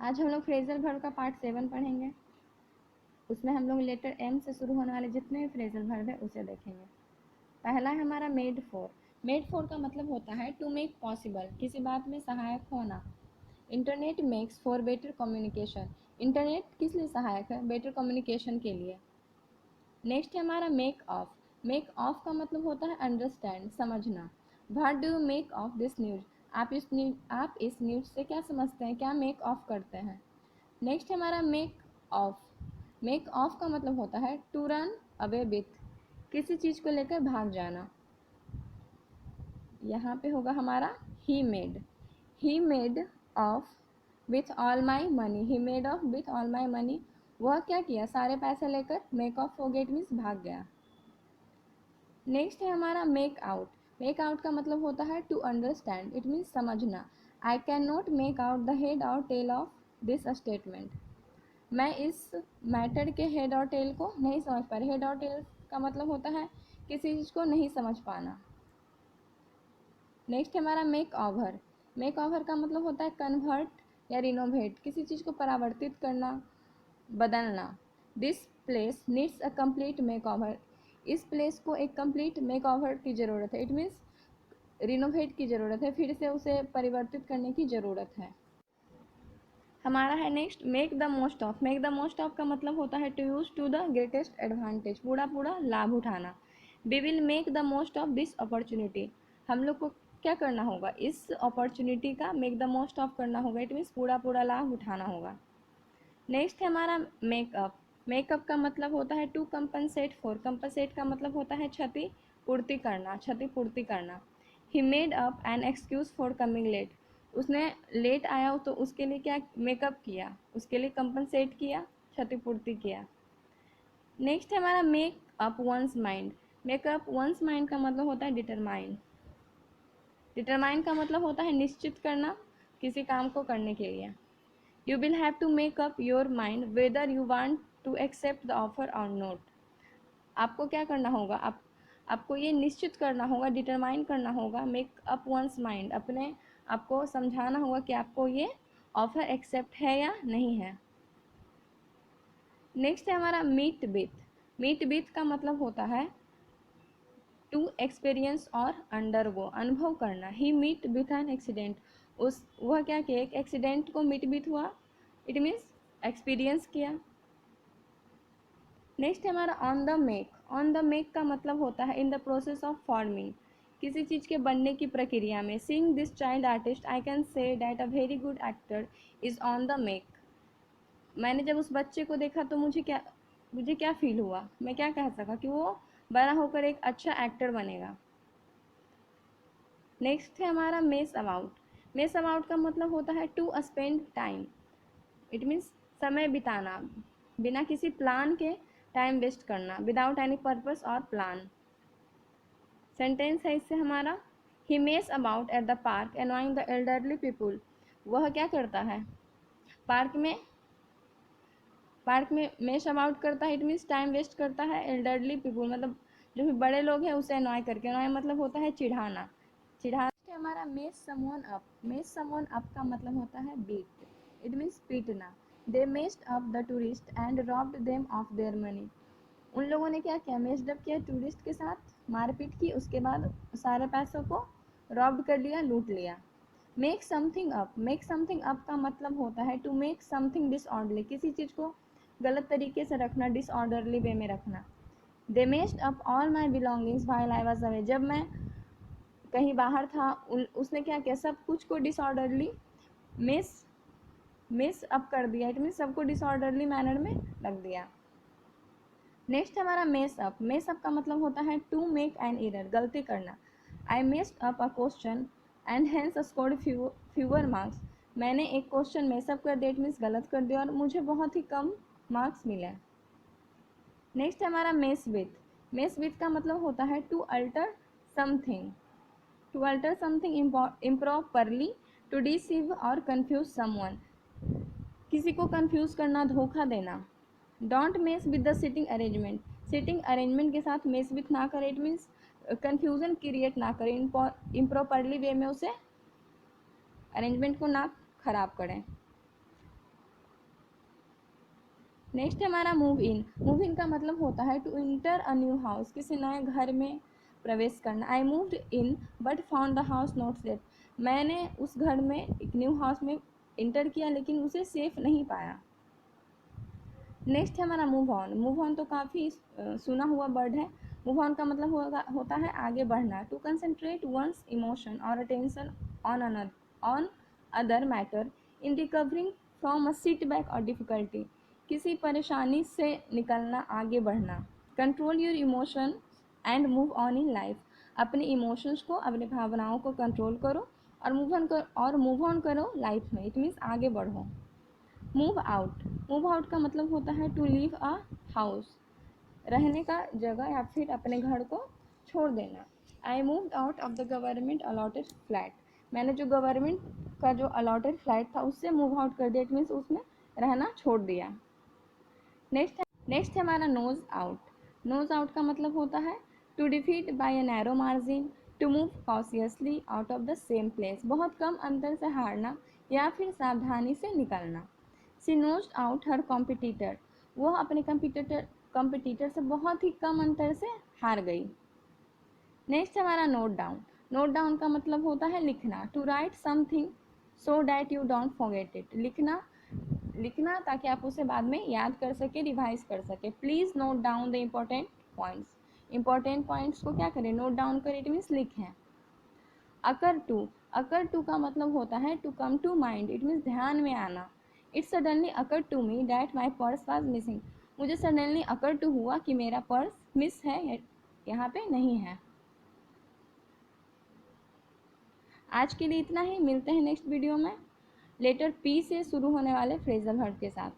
आज हम लोग फ्रेजल वर्ब का पार्ट 7 पढ़ेंगे। उसमें हम लोग लेटर एम से शुरू होने वाले जितने भी फ्रेजल वर्ब है उसे देखेंगे। पहला है हमारा मेड फॉर। मेड फॉर का मतलब होता है टू मेक पॉसिबल, किसी बात में सहायक होना। Internet makes for better communication. Internet किस लिए सहायक है? बेटर कम्युनिकेशन के लिए। नेक्स्ट है हमारा मेक ऑफ। मेक ऑफ का मतलब होता है अंडरस्टैंड, समझना। What do you make of this news? आप इस न्यूज़ से क्या समझते हैं, क्या मेक ऑफ करते हैं? नेक्स्ट है हमारा मेक ऑफ। मेक ऑफ का मतलब होता है टू रन अवे विथ, किसी चीज़ को लेकर भाग जाना। यहाँ पे होगा हमारा he made of with all my money. He made of with all my money, वह क्या किया? सारे पैसे लेकर मेक ऑफ हो गया, इट मीन्स भाग गया। नेक्स्ट है हमारा मेक आउट। मेक आउट का मतलब होता है टू अंडरस्टैंड, इट मीन्स समझना। I can not make out the head और टेल ऑफ दिस स्टेटमेंट। मैं इस मैटर के हेड और टेल को नहीं समझ पा रही। हेड और टेल का मतलब होता है किसी चीज़ को नहीं समझ पाना। नेक्स्ट हमारा मेक ओवर। मेक ओवर का मतलब होता है कन्वर्ट या रिनोवेट, किसी चीज़ को परावर्तित करना, बदलना। This place needs a complete make over. इस प्लेस को एक कंप्लीट मेक ओवर की ज़रूरत है, इट मीन्स रिनोवेट की ज़रूरत है, फिर से उसे परिवर्तित करने की ज़रूरत है। हमारा है next make the most of. Make the most of का मतलब होता है to use to the greatest advantage, पूरा लाभ उठाना। We will make the most of this opportunity. हम लोग को क्या करना होगा? इस अपॉर्चुनिटी का मेक द मोस्ट ऑफ करना होगा, इट मीन्स पूरा लाभ उठाना होगा। नेक्स्ट है हमारा मेकअप। मेकअप का मतलब होता है टू कंपनसेट फॉर। कंपनसेट का मतलब होता है क्षतिपूर्ति करना। He made up an excuse for coming late. उसने लेट आया तो उसके लिए क्या मेकअप किया? उसके लिए कंपनसेट किया, क्षतिपूर्ति किया। नेक्स्ट है हमारा make up once mind. Makeup once mind का मतलब होता है डिटरमाइन। डिटरमाइन का मतलब होता है निश्चित करना, किसी काम को करने के लिए। You will have to make up your mind whether you want to accept the offer or not. आपको क्या करना होगा? आपको ये निश्चित करना होगा, डिटरमाइन करना होगा, मेक अप वंस माइंड, अपने आपको समझाना होगा कि आपको ये ऑफर एक्सेप्ट है या नहीं है। नेक्स्ट है हमारा मीट विथ। मीट विथ का मतलब होता है टू एक्सपीरियंस और अंडरगो, अनुभव करना। ही मीट विथ एन एक्सीडेंट, वह क्या किया? एक एक्सीडेंट को मीट विथ हुआ, इट मीन्स एक्सपीरियंस किया। नेक्स्ट है हमारा on the make. On the make का मतलब होता है in the process of forming, किसी चीज़ के बनने की प्रक्रिया में। Seeing this child artist I can say that a very good actor is on the make. मैंने जब उस बच्चे को देखा तो मुझे क्या फील हुआ? मैं क्या कह सका कि वो बड़ा होकर एक अच्छा एक्टर बनेगा। नेक्स्ट है हमारा मेस अबाउट। मेस अबाउट का मतलब होता है to spend time, it means समय बिताना, बिना किसी प्लान के टाइम वेस्ट करना, विदाउट एनी पर्पस और प्लान। सेंटेंस है इससे हमारा ही mess about at the park annoying the elderly people. वह क्या करता है? पार्क में मेस अबाउट करता है, इट मीन्स टाइम वेस्ट करता है एल्डरली पीपुल, मतलब जो भी बड़े लोग हैं उसे अनॉय करके। अनॉय मतलब होता है चिढ़ाना। हमारा mess someone up. Mess someone up का मतलब होता है बीट, इट मीन्स पीटना। They messed up the tourist and robbed them of their money. उन लोगों ने क्या किया? मेस्ड अप किया, टूरिस्ट के साथ मारपीट की, उसके बाद सारे पैसों को रॉब्ड कर लिया, लूट लिया। Make something up. Make something up का मतलब होता है टू मेक समथिंग डिसऑर्डरली, किसी चीज़ को गलत तरीके से रखना, डिसऑर्डरली वे में रखना। They messed up all my belongings while I was away. जब मैं कहीं बाहर था उसने क्या किया? सब कुछ को डिसऑर्डरली मिस अप कर दिया, इट मीन्स सबको डिसऑर्डरली मैनर में रख दिया। नेक्स्ट हमारा मेस अप। मेस अप का मतलब होता है टू मेक एन एरर, गलती करना। आई messed up a question and hence scored fewer marks. मैंने एक क्वेश्चन मेसअप कर दिया, इट मीन्स गलत कर दिया, और मुझे बहुत ही कम मार्क्स मिले। नेक्स्ट हमारा मेस विथ। मेस विथ का मतलब होता है to alter something, to alter something improperly, to deceive or confuse someone, किसी को कन्फ्यूज करना, धोखा देना। Don't mess with the sitting arrangement. Sitting arrangement के साथ मेस विथ ना करें, इट मीन्स कन्फ्यूजन क्रिएट ना करें, इम्प्रॉपरली वे में उसे अरेंजमेंट को ना खराब करें। नेक्स्ट है हमारा मूव इन। मूव इन का मतलब होता है to enter a new house, किसी नए घर में प्रवेश करना। I moved in but found the house not safe, मैंने उस घर में एक न्यू हाउस में इंटर किया लेकिन उसे सेफ नहीं पाया। नेक्स्ट है हमारा मूव ऑन। मूव ऑन तो काफ़ी सुना हुआ वर्ड है। मूव ऑन का मतलब होता है आगे बढ़ना। टू कंसंट्रेट वंस इमोशन और attention on other matter in recovering from a setback और डिफ़िकल्टी, किसी परेशानी से निकलना, आगे बढ़ना। Control your emotion and move on in life, अपने इमोशंस को, अपने भावनाओं को कंट्रोल करो और मूव ऑन करो लाइफ में। इट मीन्स आगे बढ़ो। Move out. मूव आउट का मतलब होता है टू लीव अ हाउस, रहने का जगह या फिर अपने घर को छोड़ देना। I moved out of the government allotted flat, मैंने जो गवर्नमेंट का जो अलॉटेड फ्लैट था उससे मूव आउट कर दिया। इट मीन्स उसमें रहना छोड़ दिया। नेक्स्ट है हमारा नोज आउट। नोज आउट का मतलब होता है to defeat by a narrow margin, to move cautiously out of the same place, बहुत कम अंतर से हारना या फिर सावधानी से निकलना। She nosed out her competitor, वह अपने कंपिटिटर से बहुत ही कम अंतर से हार गई। नेक्स्ट हमारा नोट डाउन। नोट डाउन का मतलब होता है लिखना। To write something so that you don't forget it, लिखना ताकि आप उसे बाद में याद कर सके, रिवाइज कर सके। Please note down the important points, important points को क्या करें, नोट डाउन करें। इट मीन्स लिखें। अकर टू का मतलब होता है to come to mind, it means ध्यान में आना। It suddenly occur to me that my purse was missing, मुझे सडनली अकर टू हुआ कि मेरा पर्स मिस है, यहाँ पे नहीं है। आज के लिए इतना ही, मिलते हैं नेक्स्ट वीडियो में लेटर पी से शुरू होने वाले फ्रेजल वर्ब के साथ।